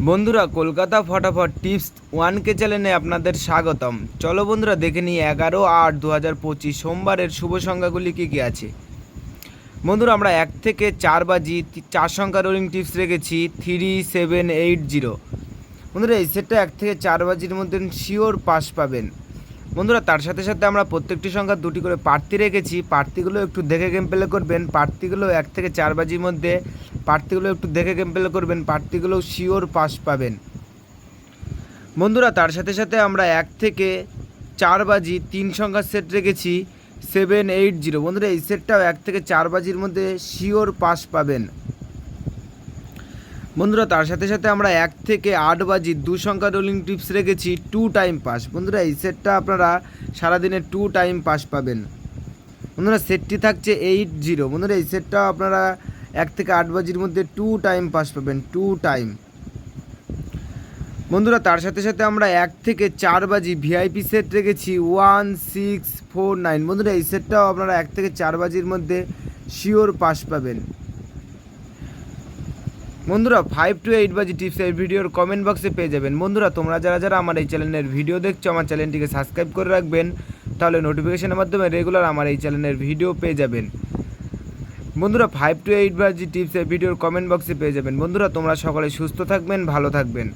বন্ধুরা, কলকাতা ফটাফট tips 1K চ্যানেলে আপনাদের স্বাগতম। চলো বন্ধুরা, দেখে নিই 11/8/2025 সোমবারের শুভ সংখ্যাগুলি কী কী আছে। বন্ধুরা, আমরা 1 থেকে 4 বাজি 4 সংখ্যা রোলিং টিপস রেখেছি 3780। বন্ধুরা, এই সেটটা 1 থেকে 4 বাজির মধ্যে শিওর পাস পাবেন। বন্ধুরা, তার সাথে সাথে আমরা প্রত্যেকটি সংখ্যা দুটি করে প্রার্থী রেখেছি। প্রার্থীগুলো একটু দেখে গেম প্লে করবেন। প্রার্থীগুলো 1 থেকে 4 বাজির মধ্যে প্রার্থীগুলো একটু দেখে গেম প্লে করবেন। প্রার্থীগুলো শিওর পাস পাবেন। বন্ধুরা, তার সাথে সাথে আমরা 1 থেকে 4 বাজি 3 সংখ্যার সেট রেখেছি 780। বন্ধুরা, এই সেটটাও 1 থেকে 4 বাজির মধ্যে শিওর পাস পাবেন। বন্ধুরা, তার সাথে সাথে আমরা 1 থেকে 8 বাজি 2 সংখ্যা রোলিং টিপস রেখেছি 2 টাইম পাস। বন্ধুরা, এই সেটটা আপনারা সারাদিনে 2 টাইম পাস পাবেন। বন্ধুরা, সেটটি থাকছে 80। বন্ধুরা, এই সেটটা আপনারা 1 থেকে 8 বাজির মধ্যে 2 টাইম পাস পাবেন, 2 টাইম। বন্ধুরা, তার সাথে সাথে আমরা 1 থেকে 4 বাজি ভিআইপি সেট রেখেছি 1649। বন্ধুরা, এই সেটটাও আপনারা 1 থেকে 4 বাজির মধ্যে শিওর পাস পাবেন। বন্ধুরা, 5 to 8 বাজি টিপস এই ভিডিওর কমেন্ট বক্সে পেয়ে যাবেন। বন্ধুরা, তোমরা যারা আমার এই চ্যানেলের ভিডিও দেখছো, আমার চ্যানেলটিকে সাবস্ক্রাইব করে রাখবেন, তাহলে নোটিফিকেশনের মাধ্যমে রেগুলার আমার এই চ্যানেলের ভিডিও পেয়ে যাবেন। বন্ধুরা, 5 to 8 বাজি টিপস এই ভিডিওর কমেন্ট বক্সে পেয়ে যাবেন। বন্ধুরা, তোমরা সকলে সুস্থ থাকবেন, ভালো থাকবেন।